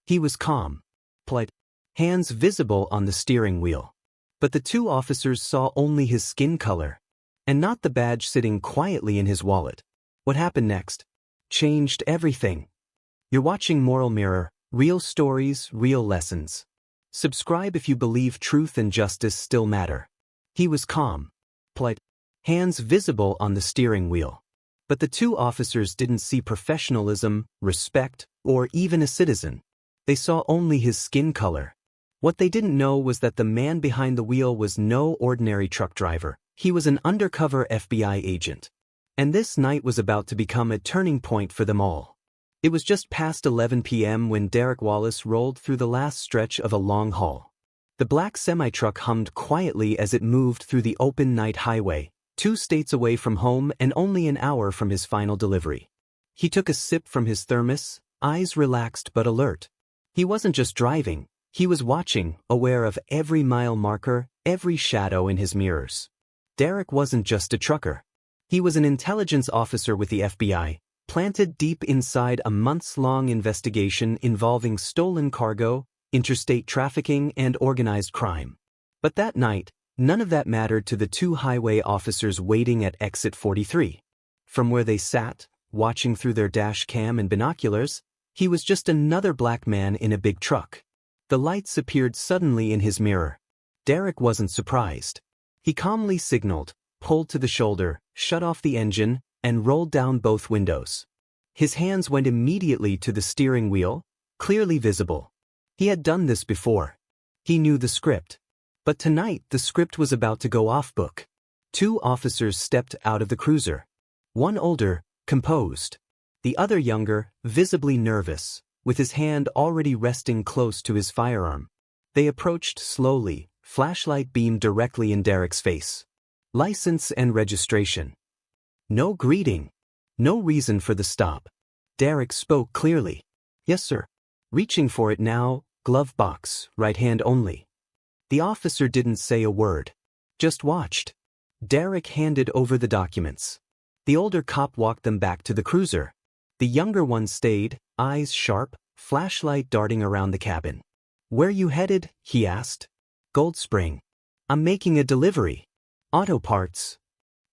He was calm, polite, hands visible on the steering wheel. But the two officers saw only his skin color, and not the badge sitting quietly in his wallet. What happened next changed everything. You're watching Moral Mirror, real stories, real lessons. Subscribe if you believe truth and justice still matter. He was calm, polite, hands visible on the steering wheel. But the two officers didn't see professionalism, respect, or even a citizen. They saw only his skin color. What they didn't know was that the man behind the wheel was no ordinary truck driver. He was an undercover FBI agent. And this night was about to become a turning point for them all. It was just past 11 p.m. when Derek Wallace rolled through the last stretch of a long haul. The black semi-truck hummed quietly as it moved through the open night highway, 2 states away from home and only an hour from his final delivery. He took a sip from his thermos, eyes relaxed but alert. He wasn't just driving, he was watching, aware of every mile marker, every shadow in his mirrors. Derek wasn't just a trucker. He was an intelligence officer with the FBI, planted deep inside a months-long investigation involving stolen cargo, interstate trafficking, and organized crime. But that night, none of that mattered to the 2 highway officers waiting at exit 43. From where they sat, watching through their dash cam and binoculars, he was just another black man in a big truck. The lights appeared suddenly in his mirror. Derek wasn't surprised. He calmly signaled, pulled to the shoulder, shut off the engine, and rolled down both windows. His hands went immediately to the steering wheel, clearly visible. He had done this before. He knew the script. But tonight the script was about to go off book. 2 officers stepped out of the cruiser. One older, composed. The other younger, visibly nervous, with his hand already resting close to his firearm. They approached slowly, flashlight beamed directly in Derek's face. License and registration. No greeting. No reason for the stop. Derek spoke clearly. Yes, sir. Reaching for it now, glove box, right hand only. The officer didn't say a word. Just watched. Derek handed over the documents. The older cop walked them back to the cruiser. The younger one stayed, eyes sharp, flashlight darting around the cabin. Where you headed? He asked. Gold Spring. I'm making a delivery. Auto parts.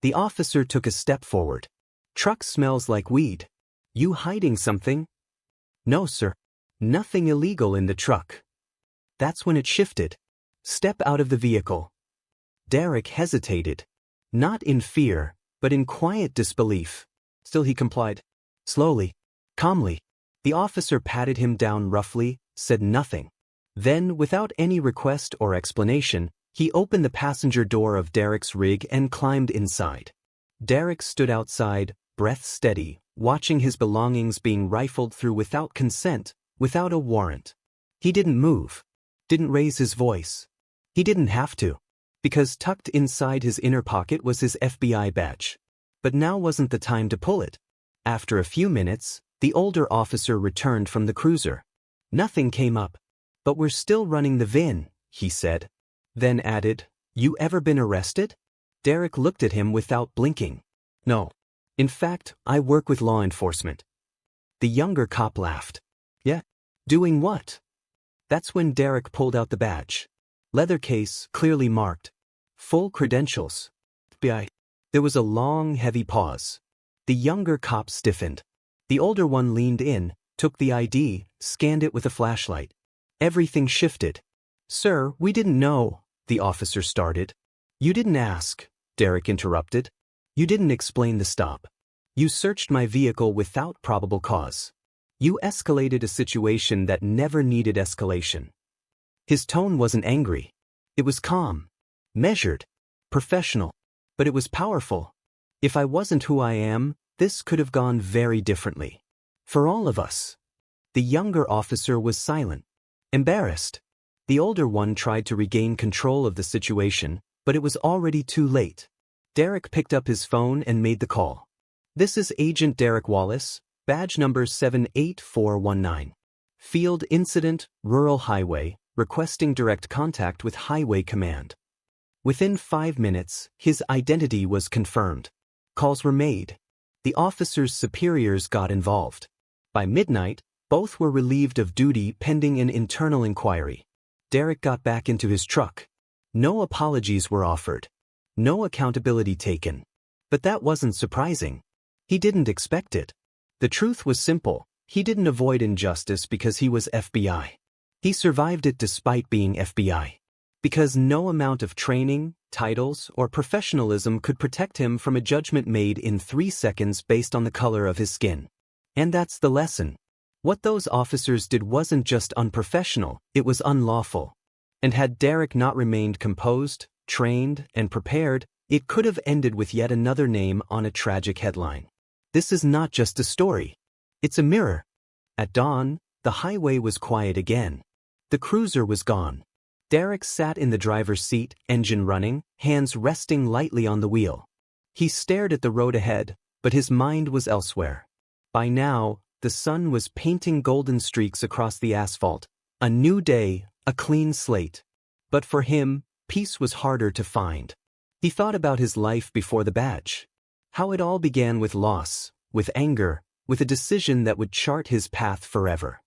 The officer took a step forward. Truck smells like weed. You hiding something? No, sir. Nothing illegal in the truck. That's when it shifted. Step out of the vehicle. Derek hesitated. Not in fear, but in quiet disbelief. Still he complied. Slowly, calmly. The officer patted him down roughly, said nothing. Then, without any request or explanation, he opened the passenger door of Derek's rig and climbed inside. Derek stood outside, breath steady, watching his belongings being rifled through without consent, without a warrant. He didn't move. Didn't raise his voice. He didn't have to. Because tucked inside his inner pocket was his FBI badge. But now wasn't the time to pull it. After a few minutes, the older officer returned from the cruiser. Nothing came up. But we're still running the VIN, he said. Then added, You ever been arrested? Derek looked at him without blinking. No. In fact, I work with law enforcement. The younger cop laughed. Yeah? Doing what? That's when Derek pulled out the badge. Leather case, clearly marked. Full credentials. FBI. There was a long, heavy pause. The younger cop stiffened. The older one leaned in, took the ID, scanned it with a flashlight. Everything shifted. Sir, we didn't know, the officer started. You didn't ask, Derek interrupted. You didn't explain the stop. You searched my vehicle without probable cause. You escalated a situation that never needed escalation. His tone wasn't angry. It was calm, measured, professional, but it was powerful. If I wasn't who I am, this could have gone very differently. For all of us. The younger officer was silent, embarrassed. The older one tried to regain control of the situation, but it was already too late. Derek picked up his phone and made the call. This is Agent Derek Wallace, badge number 78419. Field Incident, Rural Highway, requesting direct contact with Highway Command. Within 5 minutes, his identity was confirmed. Calls were made. The officer's superiors got involved. By midnight, Both were relieved of duty pending an internal inquiry. Derek got back into his truck. No apologies were offered. No accountability taken. But that wasn't surprising. He didn't expect it. The truth was simple. He didn't avoid injustice because he was FBI. He survived it despite being FBI. Because no amount of training, titles, or professionalism could protect him from a judgment made in 3 seconds based on the color of his skin. And that's the lesson. What those officers did wasn't just unprofessional, it was unlawful. And had Derek not remained composed, trained, and prepared, it could have ended with yet another name on a tragic headline. This is not just a story. It's a mirror. At dawn, the highway was quiet again. The cruiser was gone. Derek sat in the driver's seat, engine running, hands resting lightly on the wheel. He stared at the road ahead, but his mind was elsewhere. By now, the sun was painting golden streaks across the asphalt. A new day, a clean slate. But for him, peace was harder to find. He thought about his life before the badge. How it all began with loss, with anger, with a decision that would chart his path forever.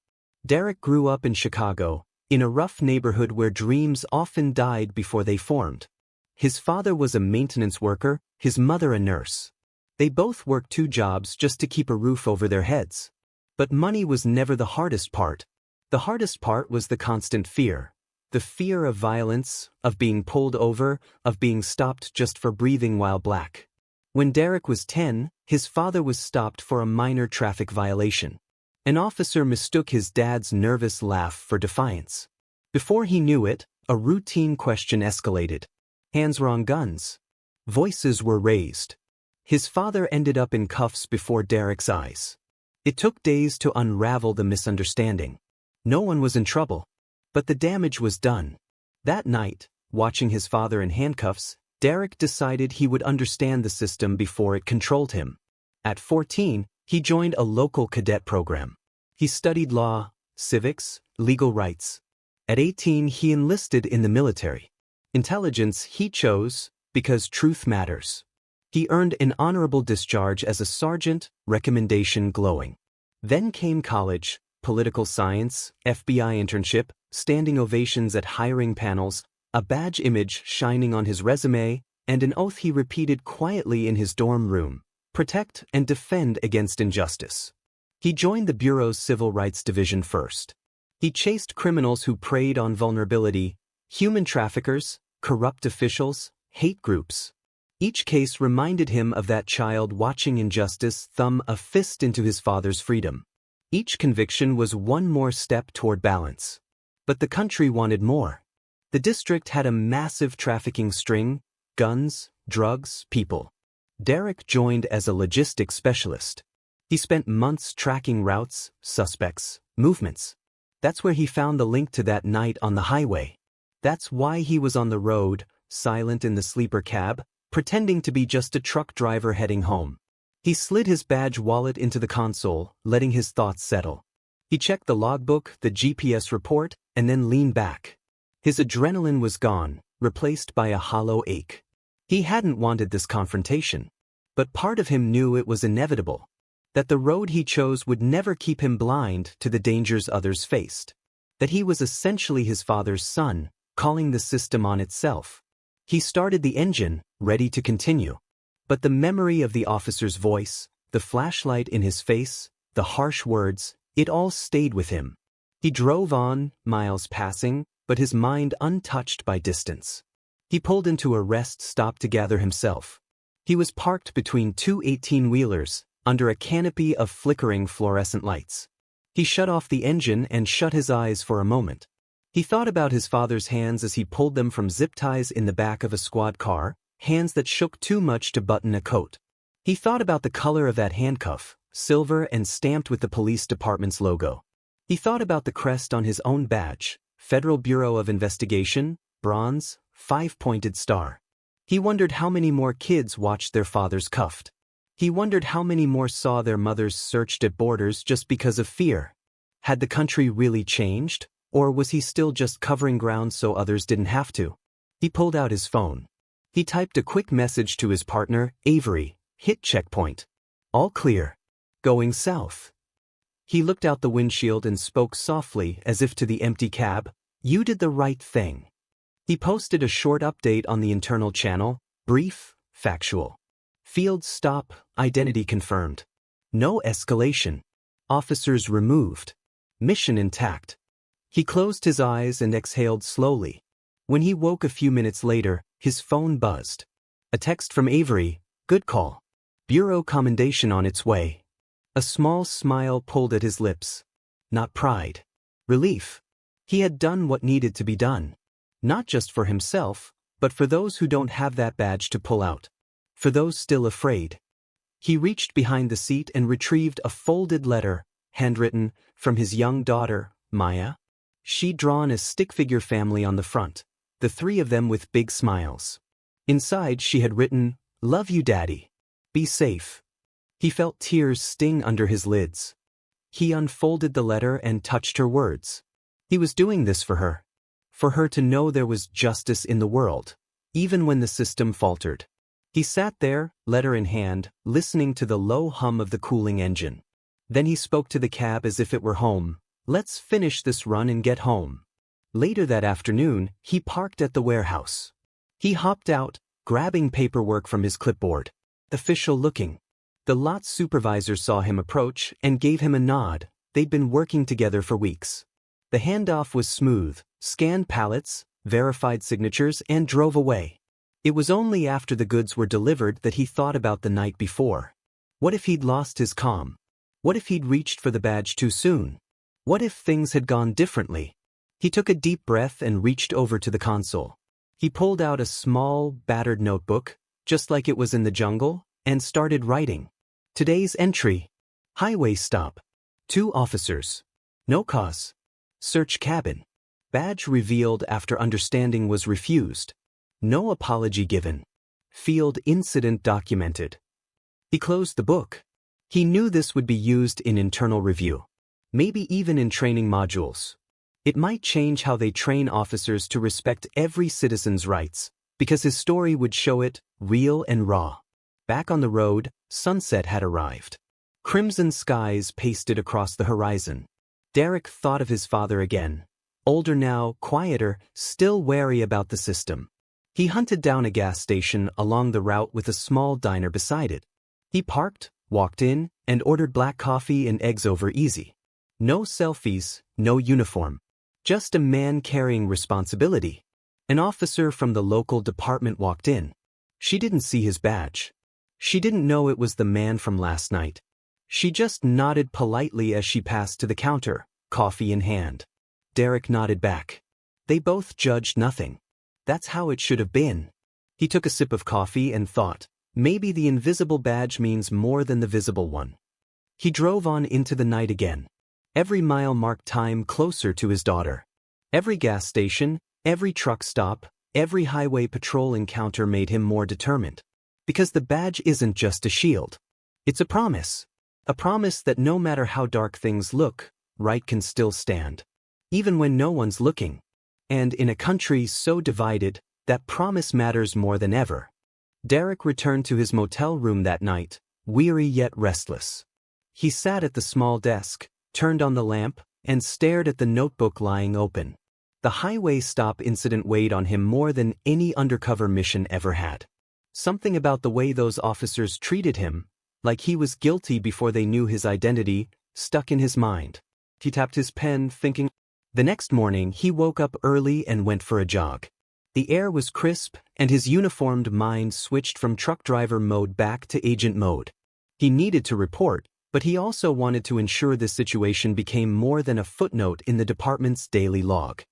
Derek grew up in Chicago, in a rough neighborhood where dreams often died before they formed. His father was a maintenance worker, his mother a nurse. They both worked 2 jobs just to keep a roof over their heads. But money was never the hardest part. The hardest part was the constant fear. The fear of violence, of being pulled over, of being stopped just for breathing while black. When Derek was 10, his father was stopped for a minor traffic violation. An officer mistook his dad's nervous laugh for defiance. Before he knew it, a routine question escalated. Hands were on guns. Voices were raised. His father ended up in cuffs before Derek's eyes. It took days to unravel the misunderstanding. No one was in trouble. But the damage was done. That night, watching his father in handcuffs, Derek decided he would understand the system before it controlled him. At 14, he joined a local cadet program. He studied law, civics, legal rights. At 18, he enlisted in the military. Intelligence he chose because truth matters. He earned an honorable discharge as a sergeant, recommendation glowing. Then came college, political science, FBI internship, standing ovations at hiring panels, a badge image shining on his resume, and an oath he repeated quietly in his dorm room: protect and defend against injustice. He joined the Bureau's Civil Rights Division first. He chased criminals who preyed on vulnerability, human traffickers, corrupt officials, hate groups. Each case reminded him of that child watching injustice thumb a fist into his father's freedom. Each conviction was one more step toward balance. But the country wanted more. The district had a massive trafficking string: guns, drugs, people. Derek joined as a logistics specialist. He spent months tracking routes, suspects, movements. That's where he found the link to that night on the highway. That's why he was on the road, silent in the sleeper cab, pretending to be just a truck driver heading home. He slid his badge wallet into the console, letting his thoughts settle. He checked the logbook, the GPS report, and then leaned back. His adrenaline was gone, replaced by a hollow ache. He hadn't wanted this confrontation. But part of him knew it was inevitable. That the road he chose would never keep him blind to the dangers others faced. That he was essentially his father's son, calling the system on itself. He started the engine, ready to continue. But the memory of the officer's voice, the flashlight in his face, the harsh words, it all stayed with him. He drove on, miles passing, but his mind untouched by distance. He pulled into a rest stop to gather himself. He was parked between 2 18-wheelers, under a canopy of flickering fluorescent lights. He shut off the engine and shut his eyes for a moment. He thought about his father's hands as he pulled them from zip ties in the back of a squad car, hands that shook too much to button a coat. He thought about the color of that handcuff, silver and stamped with the police department's logo. He thought about the crest on his own badge, Federal Bureau of Investigation, bronze, 5-pointed star. He wondered how many more kids watched their fathers cuffed. He wondered how many more saw their mothers searched at borders just because of fear. Had the country really changed, or was he still just covering ground so others didn't have to? He pulled out his phone. He typed a quick message to his partner, Avery, hit checkpoint. All clear. Going south. He looked out the windshield and spoke softly as if to the empty cab. "You did the right thing." He posted a short update on the internal channel, brief, factual. Field stop, identity confirmed. No escalation. Officers removed. Mission intact. He closed his eyes and exhaled slowly. When he woke a few minutes later, his phone buzzed. A text from Avery, "Good call. Bureau commendation on its way." A small smile pulled at his lips. Not pride. Relief. He had done what needed to be done. Not just for himself, but for those who don't have that badge to pull out. For those still afraid. He reached behind the seat and retrieved a folded letter, handwritten, from his young daughter, Maya. She'd drawn a stick-figure family on the front, the three of them with big smiles. Inside she had written, "Love you, Daddy. Be safe." He felt tears sting under his lids. He unfolded the letter and touched her words. He was doing this for her. For her to know there was justice in the world, even when the system faltered. He sat there, letter in hand, listening to the low hum of the cooling engine. Then he spoke to the cab as if it were home. "Let's finish this run and get home." Later that afternoon, he parked at the warehouse. He hopped out, grabbing paperwork from his clipboard. Official looking. The lot supervisor saw him approach and gave him a nod. They'd been working together for weeks. The handoff was smooth, scanned pallets, verified signatures, and drove away. It was only after the goods were delivered that he thought about the night before. What if he'd lost his calm? What if he'd reached for the badge too soon? What if things had gone differently? He took a deep breath and reached over to the console. He pulled out a small, battered notebook, just like it was in the jungle, and started writing. Today's entry. Highway stop. 2 officers. No cause. Search cabin. Badge revealed after understanding was refused. No apology given. Field incident documented. He closed the book. He knew this would be used in internal review. Maybe even in training modules. It might change how they train officers to respect every citizen's rights, because his story would show it, real and raw. Back on the road, sunset had arrived. Crimson skies pasted across the horizon. Derek thought of his father again. Older now, quieter, still wary about the system. He hunted down a gas station along the route with a small diner beside it. He parked, walked in, and ordered black coffee and eggs over easy. No selfies, no uniform. Just a man carrying responsibility. An officer from the local department walked in. She didn't see his badge. She didn't know it was the man from last night. She just nodded politely as she passed to the counter, coffee in hand. Derek nodded back. They both judged nothing. That's how it should have been. He took a sip of coffee and thought, maybe the invisible badge means more than the visible one. He drove on into the night again. Every mile marked time closer to his daughter. Every gas station, every truck stop, every highway patrol encounter made him more determined. Because the badge isn't just a shield. It's a promise. A promise that no matter how dark things look, right can still stand. Even when no one's looking. And in a country so divided, that promise matters more than ever. Derek returned to his motel room that night, weary yet restless. He sat at the small desk, turned on the lamp, and stared at the notebook lying open. The highway stop incident weighed on him more than any undercover mission ever had. Something about the way those officers treated him, like he was guilty before they knew his identity, stuck in his mind. He tapped his pen, thinking. The next morning he woke up early and went for a jog. The air was crisp, and his uniformed mind switched from truck driver mode back to agent mode. He needed to report, but he also wanted to ensure this situation became more than a footnote in the department's daily log.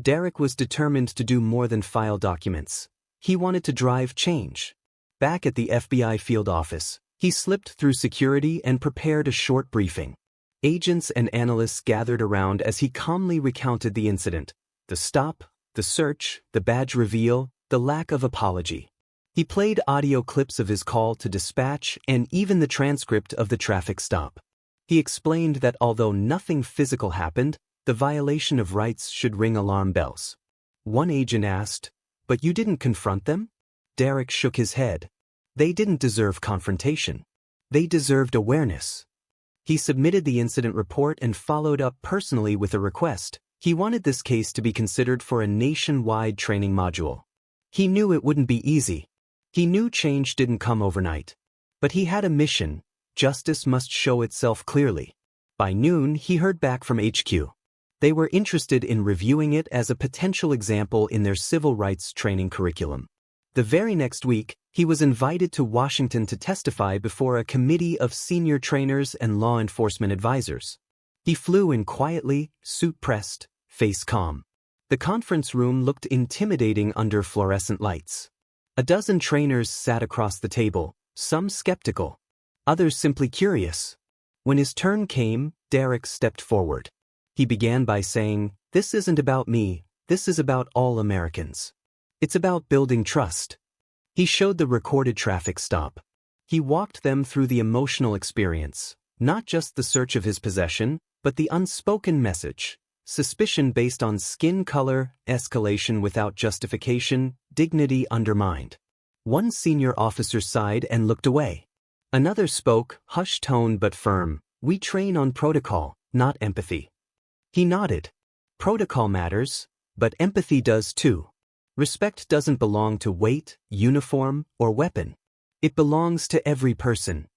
Derek was determined to do more than file documents. He wanted to drive change. Back at the FBI field office, he slipped through security and prepared a short briefing. Agents and analysts gathered around as he calmly recounted the incident, the stop, the search, the badge reveal, the lack of apology. He played audio clips of his call to dispatch and even the transcript of the traffic stop. He explained that although nothing physical happened, the violation of rights should ring alarm bells. One agent asked, "But you didn't confront them?" Derek shook his head. They didn't deserve confrontation. They deserved awareness. He submitted the incident report and followed up personally with a request. He wanted this case to be considered for a nationwide training module. He knew it wouldn't be easy. He knew change didn't come overnight. But he had a mission. Justice must show itself clearly. By noon, he heard back from HQ. They were interested in reviewing it as a potential example in their civil rights training curriculum. The very next week, he was invited to Washington to testify before a committee of senior trainers and law enforcement advisors. He flew in quietly, suit pressed, face calm. The conference room looked intimidating under fluorescent lights. A dozen trainers sat across the table, some skeptical, others simply curious. When his turn came, Derek stepped forward. He began by saying, "This isn't about me, this is about all Americans. It's about building trust." He showed the recorded traffic stop. He walked them through the emotional experience, not just the search of his possession, but the unspoken message. Suspicion based on skin color, escalation without justification, dignity undermined. One senior officer sighed and looked away. Another spoke, hushed tone but firm, "We train on protocol, not empathy." He nodded. Protocol matters, but empathy does too. Respect doesn't belong to weight, uniform, or weapon. It belongs to every person.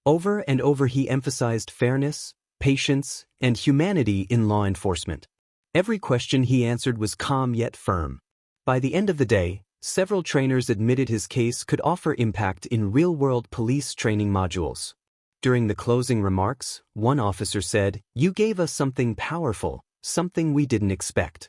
Over and over he emphasized fairness, patience, and humanity in law enforcement. Every question he answered was calm yet firm. By the end of the day, several trainers admitted his case could offer impact in real-world police training modules. During the closing remarks, one officer said, "You gave us something powerful, something we didn't expect."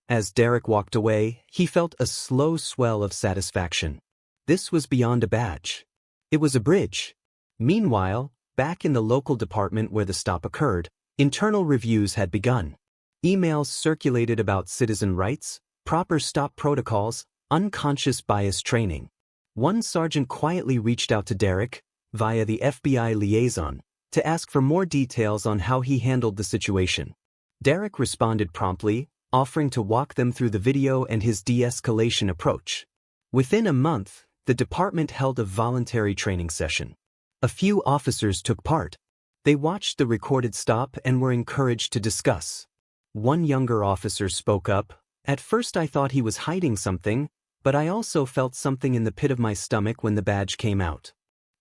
As Derek walked away, he felt a slow swell of satisfaction. This was beyond a badge. It was a bridge. Meanwhile, back in the local department where the stop occurred, internal reviews had begun. Emails circulated about citizen rights, proper stop protocols, unconscious bias training. One sergeant quietly reached out to Derek, via the FBI liaison, to ask for more details on how he handled the situation. Derek responded promptly, offering to walk them through the video and his de-escalation approach. Within a month, the department held a voluntary training session. A few officers took part. They watched the recorded stop and were encouraged to discuss. One younger officer spoke up, "At first I thought he was hiding something, but I also felt something in the pit of my stomach when the badge came out."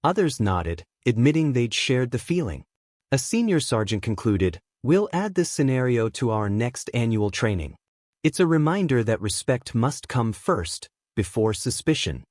Others nodded, admitting they'd shared the feeling. A senior sergeant concluded, "We'll add this scenario to our next annual training. It's a reminder that respect must come first, before suspicion."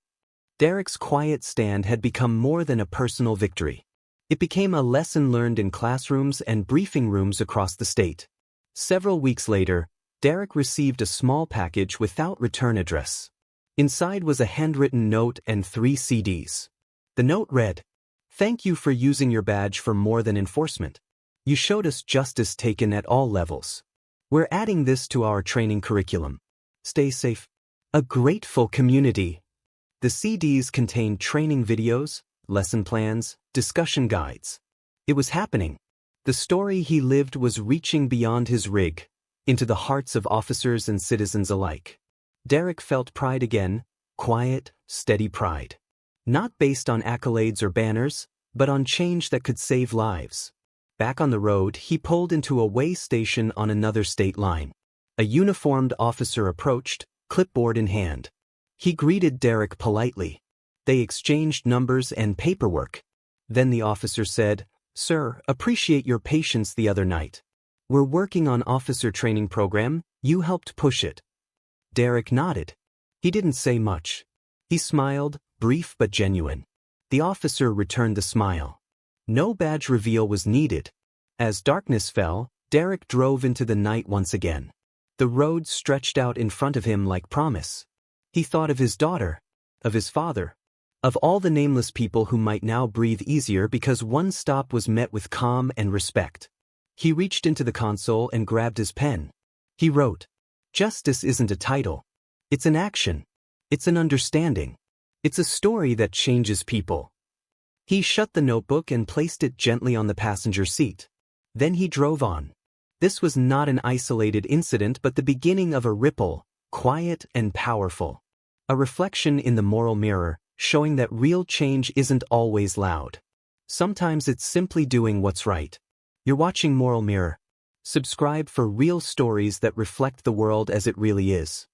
Derek's quiet stand had become more than a personal victory. It became a lesson learned in classrooms and briefing rooms across the state. Several weeks later, Derek received a small package without return address. Inside was a handwritten note and 3 CDs. The note read, "Thank you for using your badge for more than enforcement. You showed us justice taken at all levels. We're adding this to our training curriculum. Stay safe." A grateful community. The CDs contained training videos, lesson plans, discussion guides. It was happening. The story he lived was reaching beyond his rig, into the hearts of officers and citizens alike. Derek felt pride again, quiet, steady pride. Not based on accolades or banners, but on change that could save lives. Back on the road, he pulled into a way station on another state line. A uniformed officer approached, clipboard in hand. He greeted Derek politely. They exchanged numbers and paperwork. Then the officer said, "Sir, appreciate your patience the other night. We're working on officer training program, you helped push it." Derek nodded. He didn't say much. He smiled, brief but genuine. The officer returned the smile. No badge reveal was needed. As darkness fell, Derek drove into the night once again. The road stretched out in front of him like promise. He thought of his daughter, of his father, of all the nameless people who might now breathe easier because one stop was met with calm and respect. He reached into the console and grabbed his pen. He wrote, "Justice isn't a title. It's an action. It's an understanding. It's a story that changes people." He shut the notebook and placed it gently on the passenger seat. Then he drove on. This was not an isolated incident but the beginning of a ripple, quiet and powerful. A reflection in the moral mirror, showing that real change isn't always loud. Sometimes it's simply doing what's right. You're watching Moral Mirror. Subscribe for real stories that reflect the world as it really is.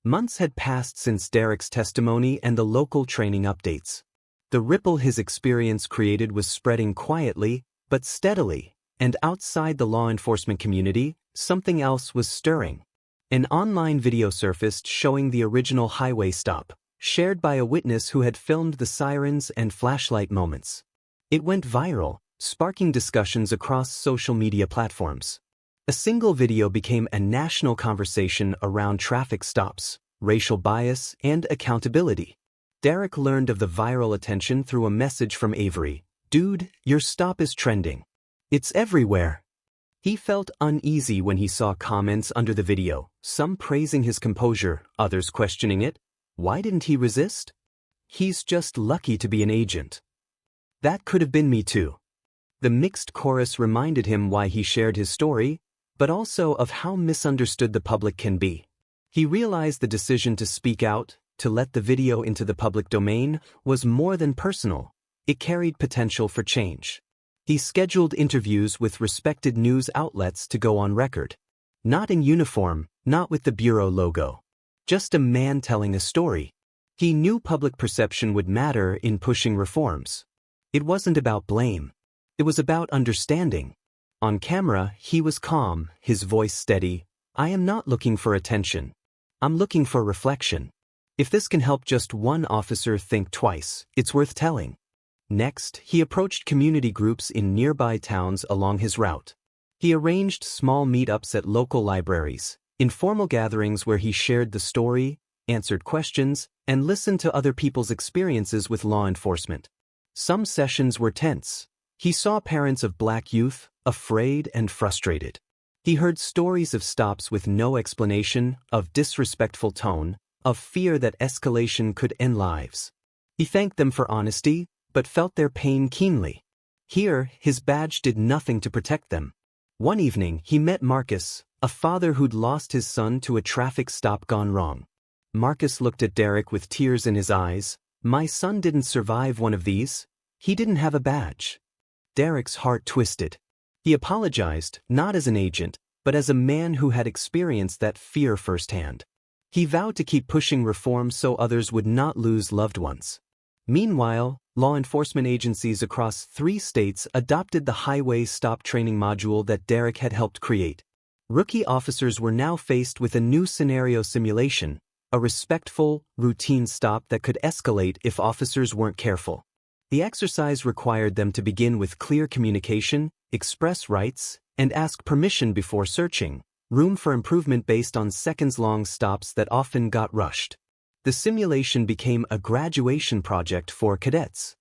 Months had passed since Derek's testimony and the local training updates. The ripple his experience created was spreading quietly, but steadily, and outside the law enforcement community, something else was stirring. An online video surfaced showing the original highway stop, shared by a witness who had filmed the sirens and flashlight moments. It went viral, sparking discussions across social media platforms. A single video became a national conversation around traffic stops, racial bias, and accountability. Derek learned of the viral attention through a message from Avery. "Dude, your stop is trending. It's everywhere." He felt uneasy when he saw comments under the video, some praising his composure, others questioning it. Why didn't he resist? "He's just lucky to be an agent." "That could have been me too." The mixed chorus reminded him why he shared his story, but also of how misunderstood the public can be. He realized the decision to speak out, to let the video into the public domain, was more than personal. It carried potential for change. He scheduled interviews with respected news outlets to go on record. Not in uniform, not with the bureau logo. Just a man telling a story. He knew public perception would matter in pushing reforms. It wasn't about blame. It was about understanding. On camera, he was calm, his voice steady. "I am not looking for attention. I'm looking for reflection. If this can help just one officer think twice, it's worth telling." Next, he approached community groups in nearby towns along his route. He arranged small meetups at local libraries, informal gatherings where he shared the story, answered questions, and listened to other people's experiences with law enforcement. Some sessions were tense. He saw parents of black youth, afraid and frustrated. He heard stories of stops with no explanation, of disrespectful tone, of fear that escalation could end lives. He thanked them for honesty, but felt their pain keenly. Here, his badge did nothing to protect them. One evening, he met Marcus, a father who'd lost his son to a traffic stop gone wrong. Marcus looked at Derek with tears in his eyes. "My son didn't survive one of these. He didn't have a badge." Derek's heart twisted. He apologized, not as an agent, but as a man who had experienced that fear firsthand. He vowed to keep pushing reform so others would not lose loved ones. Meanwhile, law enforcement agencies across 3 states adopted the highway stop training module that Derek had helped create. Rookie officers were now faced with a new scenario simulation, a respectful, routine stop that could escalate if officers weren't careful. The exercise required them to begin with clear communication, express rights, and ask permission before searching, room for improvement based on seconds-long stops that often got rushed. The simulation became a graduation project for cadets.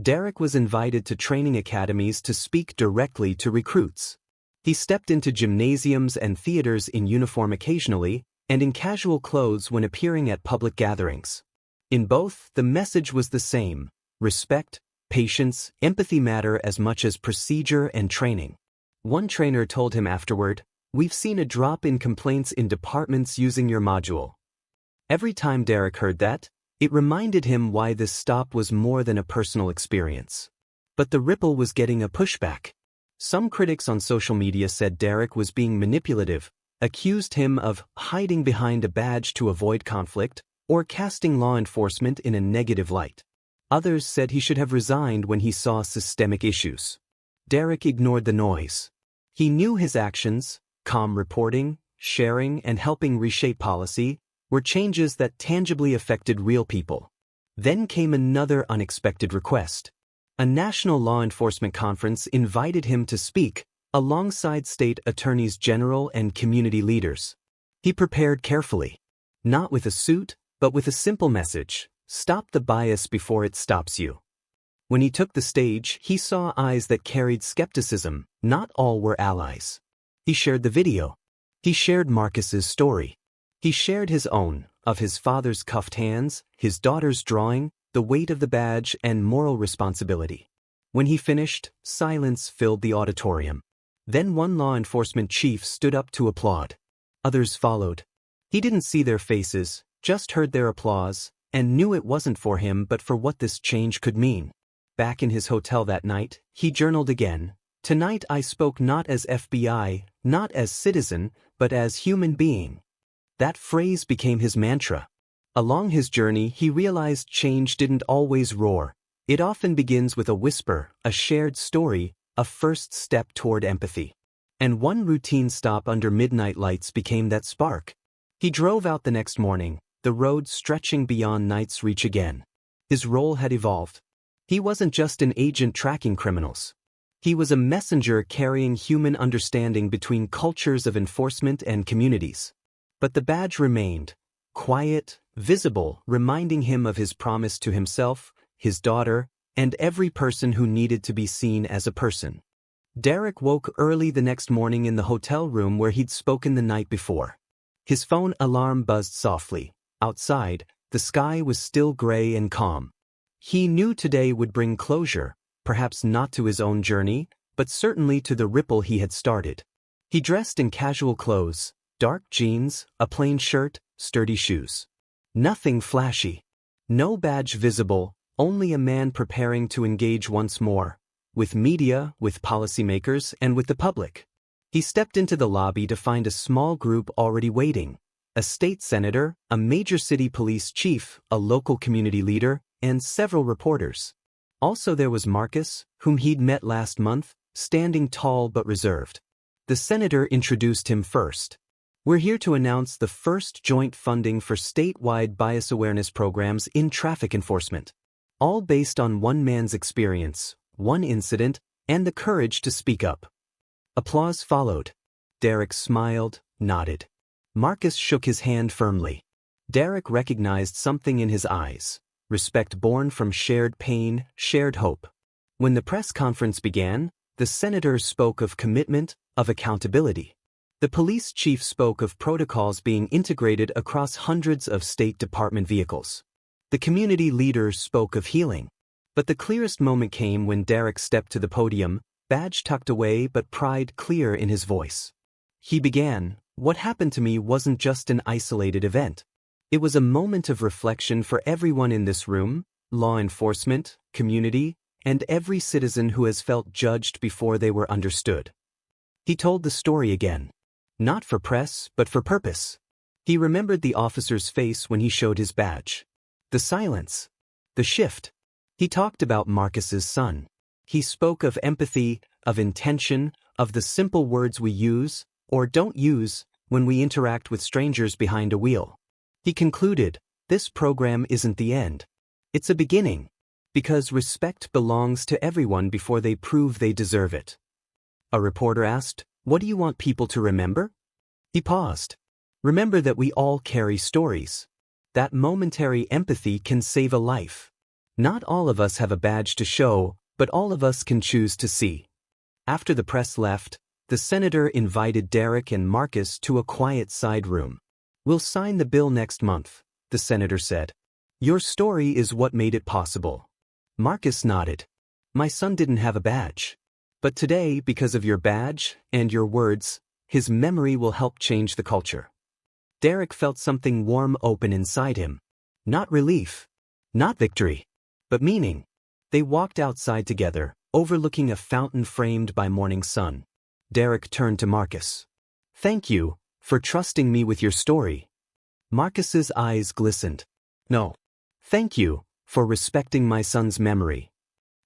Derek was invited to training academies to speak directly to recruits. He stepped into gymnasiums and theaters in uniform occasionally, and in casual clothes when appearing at public gatherings. In both, the message was the same: respect, patience, empathy matter as much as procedure and training. One trainer told him afterward, "We've seen a drop in complaints in departments using your module." Every time Derek heard that, it reminded him why this stop was more than a personal experience. But the ripple was getting a pushback. Some critics on social media said Derek was being manipulative, accused him of hiding behind a badge to avoid conflict, or casting law enforcement in a negative light. Others said he should have resigned when he saw systemic issues. Derek ignored the noise. He knew his actions, calm reporting, sharing, and helping reshape policy, were changes that tangibly affected real people. Then came another unexpected request. A national law enforcement conference invited him to speak, alongside state attorneys general and community leaders. He prepared carefully. Not with a suit, but with a simple message: stop the bias before it stops you. When he took the stage, he saw eyes that carried skepticism. Not all were allies. He shared the video. He shared Marcus's story. He shared his own, of his father's cuffed hands, his daughter's drawing, the weight of the badge, and moral responsibility. When he finished, silence filled the auditorium. Then one law enforcement chief stood up to applaud. Others followed. He didn't see their faces, just heard their applause, and knew it wasn't for him but for what this change could mean. Back in his hotel that night, he journaled again. Tonight I spoke not as FBI, not as citizen, but as human being. That phrase became his mantra. Along his journey, he realized change didn't always roar. It often begins with a whisper, a shared story, a first step toward empathy. And one routine stop under midnight lights became that spark. He drove out the next morning, the road stretching beyond night's reach again. His role had evolved. He wasn't just an agent tracking criminals. He was a messenger carrying human understanding between cultures of enforcement and communities. But the badge remained, quiet, visible, reminding him of his promise to himself, his daughter, and every person who needed to be seen as a person. Derek woke early the next morning in the hotel room where he'd spoken the night before. His phone alarm buzzed softly. Outside, the sky was still gray and calm. He knew today would bring closure, perhaps not to his own journey, but certainly to the ripple he had started. He dressed in casual clothes, dark jeans, a plain shirt, sturdy shoes. Nothing flashy. No badge visible, only a man preparing to engage once more. With media, with policymakers, and with the public. He stepped into the lobby to find a small group already waiting. A state senator, a major city police chief, a local community leader, and several reporters. Also there was Marcus, whom he'd met last month, standing tall but reserved. The senator introduced him first. We're here to announce the first joint funding for statewide bias awareness programs in traffic enforcement. All based on one man's experience, one incident, and the courage to speak up. Applause followed. Derek smiled, nodded. Marcus shook his hand firmly. Derek recognized something in his eyes. Respect born from shared pain, shared hope. When the press conference began, the senator spoke of commitment, of accountability. The police chief spoke of protocols being integrated across hundreds of State Department vehicles. The community leaders spoke of healing. But the clearest moment came when Derek stepped to the podium, badge tucked away but pride clear in his voice. He began, "What happened to me wasn't just an isolated event. It was a moment of reflection for everyone in this room, law enforcement, community, and every citizen who has felt judged before they were understood." He told the story again. Not for press, but for purpose. He remembered the officer's face when he showed his badge. The silence. The shift. He talked about Marcus's son. He spoke of empathy, of intention, of the simple words we use, or don't use, when we interact with strangers behind a wheel. He concluded, this program isn't the end. It's a beginning. Because respect belongs to everyone before they prove they deserve it. A reporter asked, "What do you want people to remember?" He paused. "Remember that we all carry stories. That momentary empathy can save a life. Not all of us have a badge to show, but all of us can choose to see." After the press left, the senator invited Derek and Marcus to a quiet side room. "We'll sign the bill next month," the senator said. "Your story is what made it possible." Marcus nodded. "My son didn't have a badge. But today, because of your badge and your words, his memory will help change the culture." Derek felt something warm open inside him. Not relief. Not victory. But meaning. They walked outside together, overlooking a fountain framed by morning sun. Derek turned to Marcus. "Thank you for trusting me with your story." Marcus's eyes glistened. "No. Thank you for respecting my son's memory."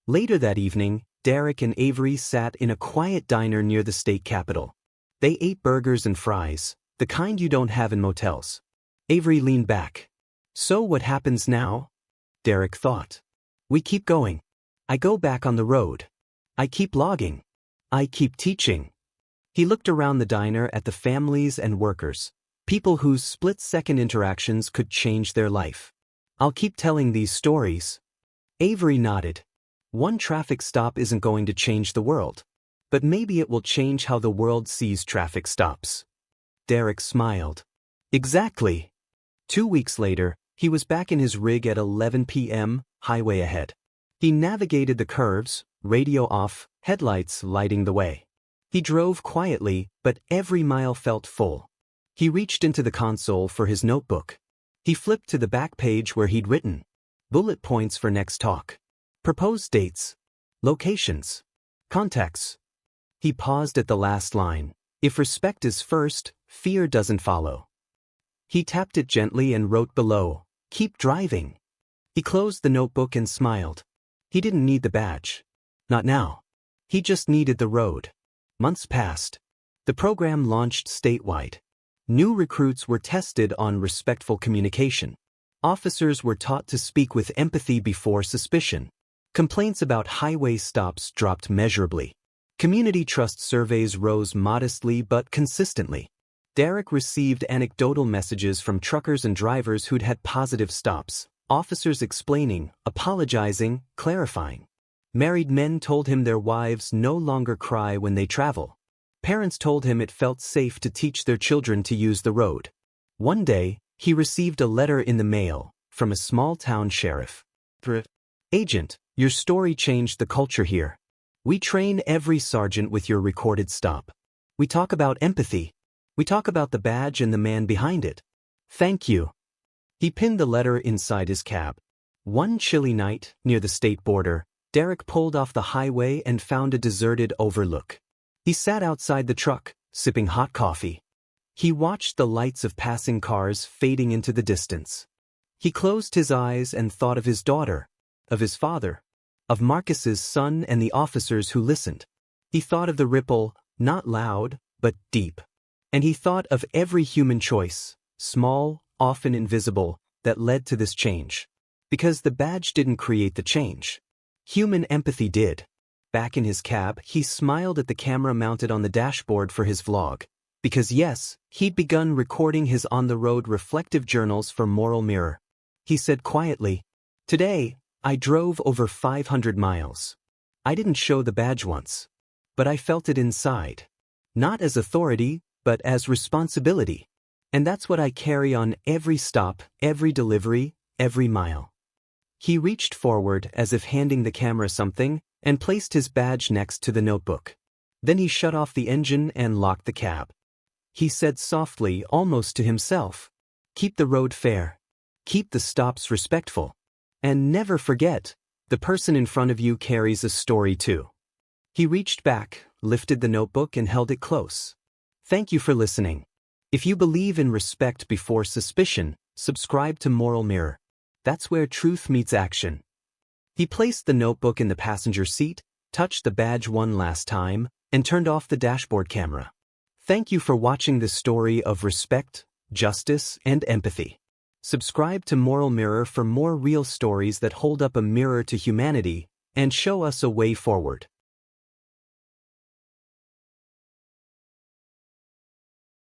Later that evening, Derek and Avery sat in a quiet diner near the state capitol. They ate burgers and fries, the kind you don't have in motels. Avery leaned back. "So what happens now?" Derek thought. "We keep going. I go back on the road. I keep logging. I keep teaching." He looked around the diner at the families and workers, people whose split-second interactions could change their life. "I'll keep telling these stories." Avery nodded. One traffic stop isn't going to change the world. But maybe it will change how the world sees traffic stops. Derek smiled. Exactly. 2 weeks later, he was back in his rig at 11 p.m., highway ahead. He navigated the curves, radio off, headlights lighting the way. He drove quietly, but every mile felt full. He reached into the console for his notebook. He flipped to the back page where he'd written bullet points for next talk. Proposed dates. Locations. Contacts. He paused at the last line. If respect is first, fear doesn't follow. He tapped it gently and wrote below, "Keep driving." He closed the notebook and smiled. He didn't need the badge. Not now. He just needed the road. Months passed. The program launched statewide. New recruits were tested on respectful communication. Officers were taught to speak with empathy before suspicion. Complaints about highway stops dropped measurably. Community trust surveys rose modestly but consistently. Derek received anecdotal messages from truckers and drivers who'd had positive stops, officers explaining, apologizing, clarifying. Married men told him their wives no longer cry when they travel. Parents told him it felt safe to teach their children to use the road. One day, he received a letter in the mail from a small-town sheriff. "Agent, your story changed the culture here. We train every sergeant with your recorded stop. We talk about empathy. We talk about the badge and the man behind it. Thank you." He pinned the letter inside his cab. One chilly night, near the state border, Derek pulled off the highway and found a deserted overlook. He sat outside the truck, sipping hot coffee. He watched the lights of passing cars fading into the distance. He closed his eyes and thought of his daughter, of his father, of Marcus's son and the officers who listened. He thought of the ripple, not loud, but deep. And he thought of every human choice, small, often invisible, that led to this change. Because the badge didn't create the change. Human empathy did. Back in his cab, he smiled at the camera mounted on the dashboard for his vlog. Because yes, he'd begun recording his on-the-road reflective journals for Moral Mirror. He said quietly, "Today, I drove over 500 miles. I didn't show the badge once. But I felt it inside. Not as authority, but as responsibility. And that's what I carry on every stop, every delivery, every mile." He reached forward as if handing the camera something, and placed his badge next to the notebook. Then he shut off the engine and locked the cab. He said softly, almost to himself, "Keep the road fair. Keep the stops respectful. And never forget, the person in front of you carries a story too." He reached back, lifted the notebook and held it close. Thank you for listening. If you believe in respect before suspicion, subscribe to Moral Mirror. That's where truth meets action. He placed the notebook in the passenger seat, touched the badge one last time, and turned off the dashboard camera. Thank you for watching this story of respect, justice, and empathy. Subscribe to Moral Mirror for more real stories that hold up a mirror to humanity and show us a way forward.